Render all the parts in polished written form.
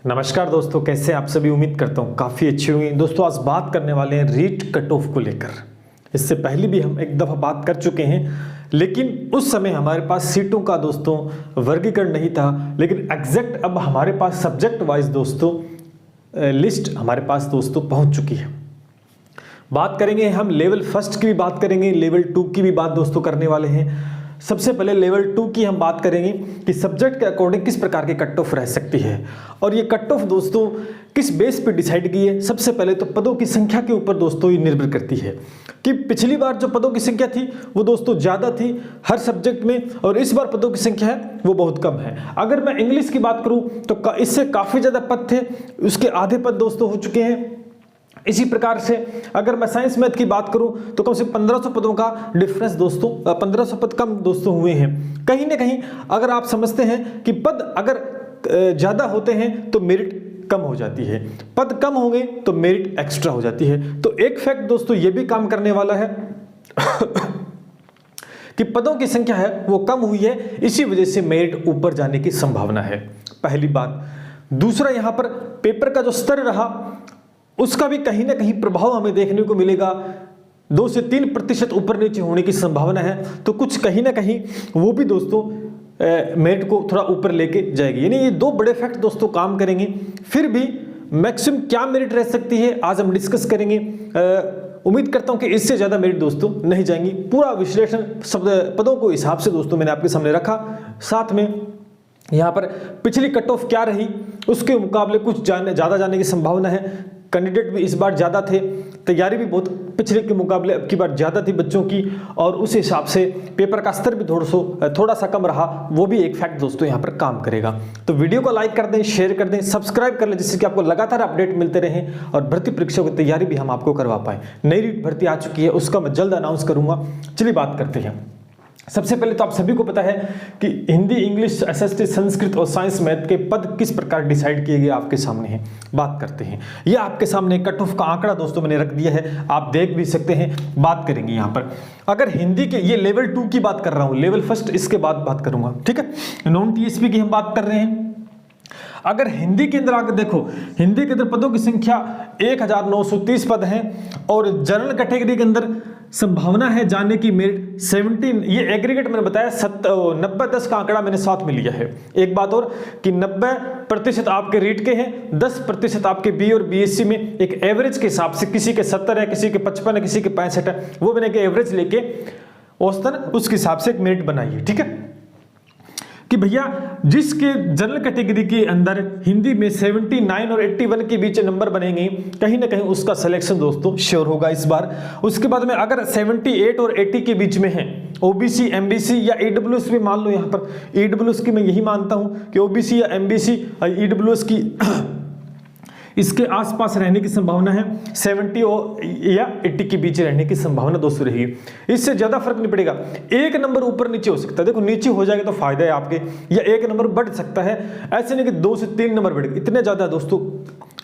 नमस्कार दोस्तों, कैसे आप सभी। उम्मीद करता हूँ काफ़ी अच्छी होंगी। दोस्तों आज बात करने वाले हैं रीट कट ऑफ को लेकर। इससे पहले भी हम एक दफ़ा बात कर चुके हैं, लेकिन उस समय हमारे पास सीटों का दोस्तों वर्गीकरण नहीं था। लेकिन एग्जैक्ट अब हमारे पास सब्जेक्ट वाइज दोस्तों लिस्ट हमारे पास दोस्तों पहुँच चुकी है। बात करेंगे हम लेवल फर्स्ट की भी बात करेंगे, लेवल 2 की भी बात दोस्तों करने वाले हैं। सबसे पहले लेवल 2 की हम बात करेंगे कि सब्जेक्ट के अकॉर्डिंग किस प्रकार की कट ऑफ रह सकती है और ये कट ऑफ दोस्तों किस बेस पे डिसाइड की है। सबसे पहले तो पदों की संख्या के ऊपर दोस्तों ये निर्भर करती है कि पिछली बार जो पदों की संख्या थी वो दोस्तों ज़्यादा थी हर सब्जेक्ट में, और इस बार पदों की संख्या है वो बहुत कम है। अगर मैं इंग्लिश की बात करूँ तो इससे काफ़ी ज़्यादा पद थे, उसके आधे पद दोस्तों हो चुके हैं। इसी प्रकार से अगर मैं साइंस मैथ की बात करूं तो कम से 1500 पदों का डिफरेंस दोस्तों 1500 पद कम दोस्तों हुए हैं। कहीं ना कहीं अगर आप समझते हैं कि पद अगर ज़्यादा होते हैं तो मेरिट कम हो जाती है, पद कम होंगे तो मेरिट एक्स्ट्रा हो जाती है। तो एक फैक्ट दोस्तों ये भी काम करने वाला है कि पदों की संख्या है वो कम हुई है, इसी वजह से मेरिट ऊपर जाने की संभावना है, पहली बात। दूसरा, यहाँ पर पेपर का जो स्तर रहा उसका भी कहीं ना कहीं प्रभाव हमें देखने को मिलेगा। 2 से 3% ऊपर नीचे होने की संभावना है, तो कुछ कहीं ना कहीं वो भी दोस्तों मेरिट को थोड़ा ऊपर लेके जाएगी। यानी ये 2 बड़े फैक्ट दोस्तों काम करेंगे। फिर भी मैक्सिमम क्या मेरिट रह सकती है आज हम डिस्कस करेंगे। उम्मीद करता हूं कि इससे ज़्यादा मेरिट दोस्तों नहीं जाएंगी। पूरा विश्लेषण शब्द पदों को हिसाब से दोस्तों मैंने आपके सामने रखा। साथ में यहाँ पर पिछली कट ऑफ क्या रही उसके मुकाबले कुछ ज़्यादा जाने की संभावना है। कैंडिडेट भी इस बार ज़्यादा थे, तैयारी भी बहुत पिछले के मुकाबले अब की बार ज़्यादा थी बच्चों की, और उस हिसाब से पेपर का स्तर भी थोड़ा सा कम रहा। वो भी एक फैक्ट दोस्तों यहाँ पर काम करेगा। तो वीडियो को लाइक कर दें, शेयर कर दें, सब्सक्राइब कर लें, जिससे कि आपको लगातार अपडेट मिलते रहें और भर्ती परीक्षा की तैयारी भी हम आपको करवा पाएँ। नई रीट भर्ती आ चुकी है, उसका मैं जल्द अनाउंस करूँगा। चलिए बात करते हैं। सबसे पहले तो आप सभी को पता है कि हिंदी, इंग्लिश, एसएसटी, संस्कृत और साइंस मैथ के पद किस प्रकार डिसाइड किए गए आपके सामने हैं। बात करते हैं। यह आपके सामने कट ऑफ का आंकड़ा दोस्तों मैंने रख दिया है, आप देख भी सकते हैं। बात करेंगे यहाँ पर अगर हिंदी के, ये लेवल 2 की बात कर रहा हूँ, लेवल फर्स्ट इसके बाद बात करूंगा, ठीक है। नॉन टीएसपी की हम बात कर रहे हैं। अगर हिंदी के अंदर आकर देखो, हिंदी के अंदर पदों की संख्या 1930 पद हैं, और जनरल कैटेगरी के अंदर संभावना है जाने की मेरिट 17। ये एग्रीगेट मैंने बताया 90-10 का आंकड़ा मैंने साथ में लिया है। एक बात और कि 90% आपके रीट के हैं, 10% आपके बी और बीएससी में एक एवरेज के हिसाब से, किसी के 70 है, किसी के 55 है, किसी के 65 है, वो मैंने के एवरेज लेके औसतन उसके हिसाब से एक मेरिट बनाई है, ठीक है। कि भैया जिसके जनरल कैटेगरी के अंदर हिंदी में 79 और 81 के बीच नंबर बनेंगे, कहीं ना कहीं उसका सिलेक्शन दोस्तों श्योर होगा इस बार। उसके बाद में अगर 78 और 80 के बीच में है, ओबीसी, एमबीसी या ईडब्ल्यूएस भी मान लो। यहाँ पर ईडब्ल्यूएस की मैं यही मानता हूँ कि ओबीसी या एमबीसी ईडब्ल्यूएस की इसके आसपास रहने की संभावना है, 70 या 80 के बीच रहने की संभावना दोस्तों रहेगी। इससे ज्यादा फर्क नहीं पड़ेगा, एक नंबर ऊपर नीचे हो सकता है। देखो नीचे हो जाएगा तो फायदा है आपके, या एक नंबर बढ़ सकता है। ऐसे नहीं कि 2 से 3 नंबर बढ़ेगा, इतने ज्यादा दोस्तों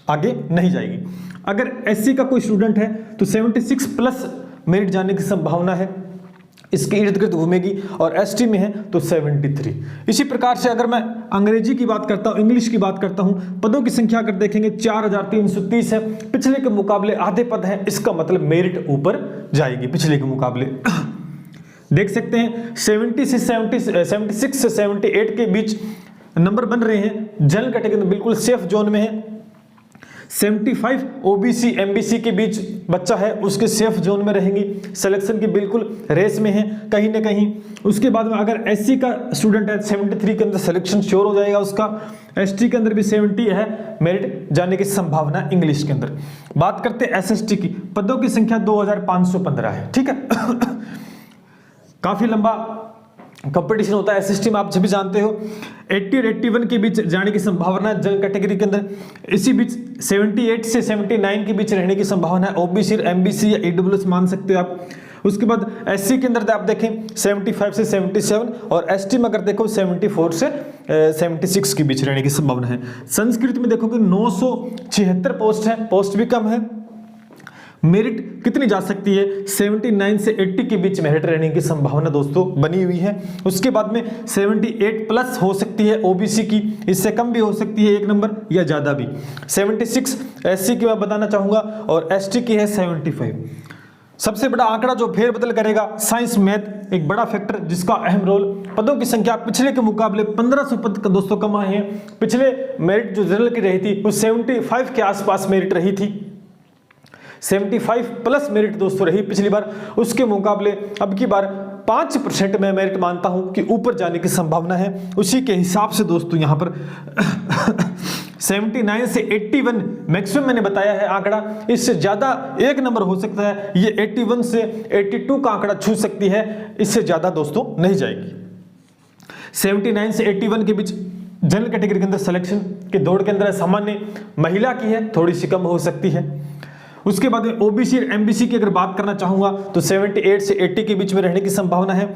आगे नहीं जाएगी। अगर एससी का कोई स्टूडेंट है तो 76 प्लस मेरिट जाने की संभावना है, इसके इर्द गिर्द घूमेगी, और एसटी में है तो 73। इसी प्रकार से अगर मैं अंग्रेजी की बात करता हूं, इंग्लिश की बात करता हूं, पदों की संख्या अगर देखेंगे 4330 है, पिछले के मुकाबले आधे पद हैं, इसका मतलब मेरिट ऊपर जाएगी पिछले के मुकाबले। देख सकते हैं 76 से 78 के बीच नंबर बन रहे हैं। जनरल कैटेगरी बिल्कुल सेफ जोन में है। 75 ओबीसी एमबीसी के बीच बच्चा है, उसके सेफ जोन में रहेंगी, सिलेक्शन की बिल्कुल रेस में है कहीं ना कहीं। उसके बाद में अगर एससी का स्टूडेंट है 73 के अंदर सिलेक्शन श्योर हो जाएगा उसका। एसटी के अंदर भी 70 है मेरिट जाने की संभावना इंग्लिश के अंदर। बात करते हैं एसएसटी की, पदों की संख्या 2515 है, ठीक है। काफी लंबा कंपटीशन होता है एसएसटी में, आप सभी जानते हो। 80 और 81 के बीच जाने की संभावना है जनरल कैटेगरी के अंदर। इसी बीच 78 से 79 के बीच रहने की संभावना है, ओबीसी, एमबीसी या ईडब्ल्यूएस मान सकते हो आप। उसके बाद एससी के अंदर आप देखें 75 से 77, और एसटी में अगर देखो 74 से 76 के बीच रहने की संभावना है। संस्कृत में देखोगे 976 पोस्ट है, पोस्ट भी कम है। मेरिट कितनी जा सकती है, 79 से 80 के बीच मेरिट रहने की संभावना दोस्तों बनी हुई है। उसके बाद में 78 प्लस हो सकती है ओबीसी की, इससे कम भी हो सकती है 1 नंबर या ज़्यादा भी। 76 एससी की मैं बताना चाहूँगा और एसटी की है 75। सबसे बड़ा आंकड़ा जो फेरबदल करेगा साइंस मैथ, एक बड़ा फैक्टर जिसका अहम रोल, पदों की संख्या पिछले के मुकाबले 1500 पद का दोस्तों कम आए हैं। पिछले मेरिट जो जनरल की रही थी वो 75 के आसपास मेरिट रही थी, 75 प्लस मेरिट दोस्तों रही पिछली बार, उसके मुकाबले अब की बार 5% मैं मेरिट मानता हूं कि ऊपर जाने की संभावना है। उसी के हिसाब से दोस्तों यहां पर 79 से 81 मैक्सिमम मैंने बताया है आंकड़ा, इससे ज्यादा 1 नंबर हो सकता है, ये 81 से 82 का आंकड़ा छू सकती है, इससे ज्यादा दोस्तों नहीं जाएगी। 79 से 81 के बीच जनरल कैटेगरी के अंदर सिलेक्शन के दौड़ के अंदर सामान्य महिला की है, थोड़ी सी कम हो सकती है। उसके बाद में ओबीसी और एमबीसी की अगर बात करना चाहूंगा तो 78 से 80 के बीच में रहने की संभावना है।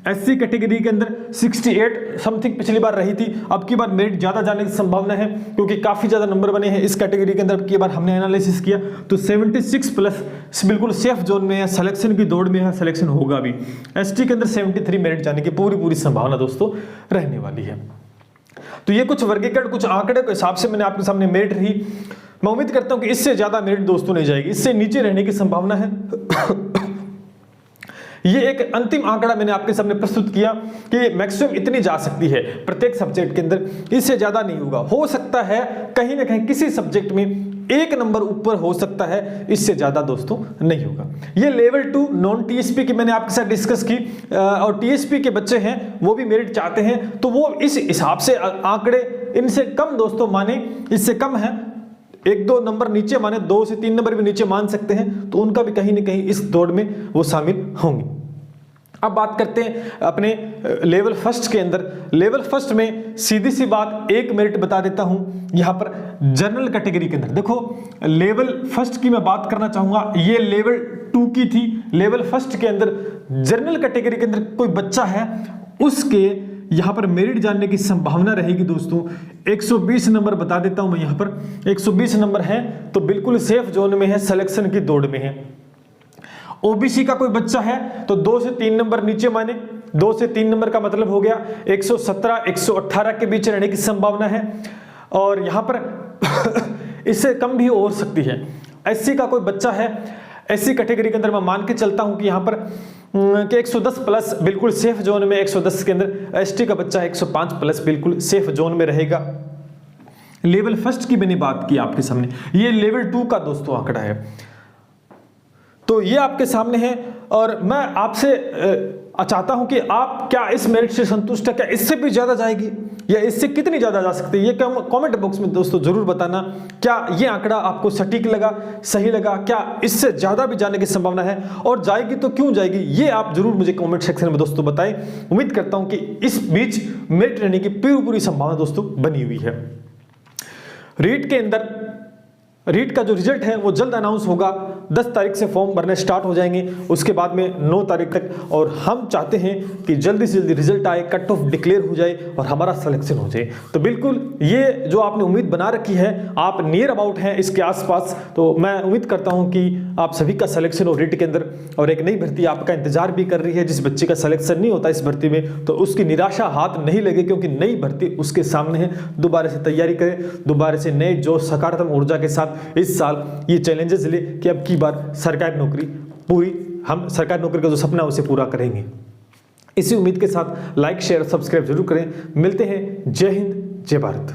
एससी कैटेगरी के अंदर 68 समथिंग पिछली बार रही थी, अब की बार मेरिट ज्यादा जाने की संभावना है क्योंकि काफी ज्यादा नंबर बने हैं इस कैटेगरी के अंदर। अब की बार हमने एनालिसिस किया तो 76 प्लस बिल्कुल सेफ जोन में है, सिलेक्शन की दौड़ में है, सिलेक्शन होगा भी। एसटी के अंदर 73 मेरिट जाने की पूरी संभावना दोस्तों रहने वाली है। तो ये कुछ वर्गीकरण, कुछ आंकड़े के हिसाब से मैंने आपके सामने मेरिट रही। मैं उम्मीद करता हूं कि इससे ज्यादा मेरिट दोस्तों नहीं जाएगी, इससे नीचे रहने की संभावना है। ये एक अंतिम आंकड़ा मैंने आपके सामने प्रस्तुत किया कि मैक्सिमम इतनी जा सकती है प्रत्येक सब्जेक्ट के अंदर, इससे ज्यादा नहीं होगा। हो सकता है कहीं ना कहीं किसी सब्जेक्ट में 1 नंबर ऊपर हो सकता है, इससे ज्यादा दोस्तों नहीं होगा। ये लेवल 2 नॉन टीएसपी की मैंने आपके साथ डिस्कस की, और टीएसपी के बच्चे हैं वो भी मेरिट चाहते हैं तो वो इस हिसाब से आंकड़े इनसे कम दोस्तों माने, इससे कम है 1-2 नंबर नीचे माने, 2 से 3 नंबर भी नीचे मान सकते हैं, तो उनका भी कहीं ना कहीं इस दौड़ में वो शामिल होंगे। अब बात करते हैं अपने लेवल फर्स्ट के अंदर। लेवल फर्स्ट में सीधी सी बात एक मेरिट बता देता हूं यहां पर जनरल कैटेगरी के अंदर। देखो लेवल फर्स्ट की मैं बात करना चाहूंगा, ये लेवल 2 की थी। लेवल फर्स्ट के अंदर जनरल कैटेगरी के अंदर कोई बच्चा है, उसके यहां पर मेरिट जानने की संभावना रहेगी दोस्तों 120 नंबर बता देता हूं मैं। यहां पर 120 नंबर है तो बिल्कुल सेफ जोन में है, सिलेक्शन की दौड़ में है। ओबीसी का कोई बच्चा है तो 2 से 3 नंबर नीचे माने, 2 से 3 नंबर का मतलब हो गया 117 118 के बीच रहने की संभावना है, और यहां पर इससे कम भी हो सकती है। एससी का कोई बच्चा है, एससी कैटेगरी के अंदर मैं मान के चलता हूं कि यहां पर कि 110 प्लस बिल्कुल सेफ जोन में, 110 के अंदर। एसटी का बच्चा 105 प्लस बिल्कुल सेफ जोन में रहेगा। लेवल फर्स्ट की मैंने बात की आपके सामने, ये लेवल 2 का दोस्तों आंकड़ा है, तो ये आपके सामने है। और मैं आपसे चाहता हूं कि आप क्या इस मेरिट से संतुष्ट है, क्या इससे भी ज्यादा जाएगी या इससे कितनी ज्यादा जा सकती है, ये कमेंट बॉक्स में दोस्तों जरूर बताना। क्या ये आंकड़ा आपको सटीक लगा, सही लगा, क्या इससे ज्यादा भी जाने की संभावना है, और जाएगी तो क्यों जाएगी, ये आप जरूर मुझे कमेंट सेक्शन में दोस्तों बताएं। उम्मीद करता हूं कि इस बीच मेरिट रहने की पूरी संभावना दोस्तों बनी हुई है। रीट के अंदर रीट का जो रिजल्ट है वो जल्द अनाउंस होगा। 10 तारीख से फॉर्म भरने स्टार्ट हो जाएंगे, उसके बाद में 9 तारीख तक, और हम चाहते हैं कि जल्दी से जल्दी रिजल्ट आए, कट ऑफ डिक्लेयर हो जाए और हमारा सिलेक्शन हो जाए। तो बिल्कुल ये जो आपने उम्मीद बना रखी है, आप नियर अबाउट हैं इसके आसपास, तो मैं उम्मीद करता हूं कि आप सभी का सिलेक्शन हो रीट के अंदर। और एक नई भर्ती आपका इंतजार भी कर रही है, जिस बच्चे का सिलेक्शन नहीं होता इस भर्ती में तो उसकी निराशा हाथ नहीं लगे, क्योंकि नई भर्ती उसके सामने है। दोबारा से तैयारी करें, दोबारा से नए जोश सकारात्मक ऊर्जा के साथ इस साल ये चैलेंजेस ले कि अब की बार सरकारी नौकरी हम सरकारी नौकरी का जो सपना है उसे पूरा करेंगे। इसी उम्मीद के साथ लाइक शेयर सब्सक्राइब जरूर करें। मिलते हैं। जय हिंद, जय भारत।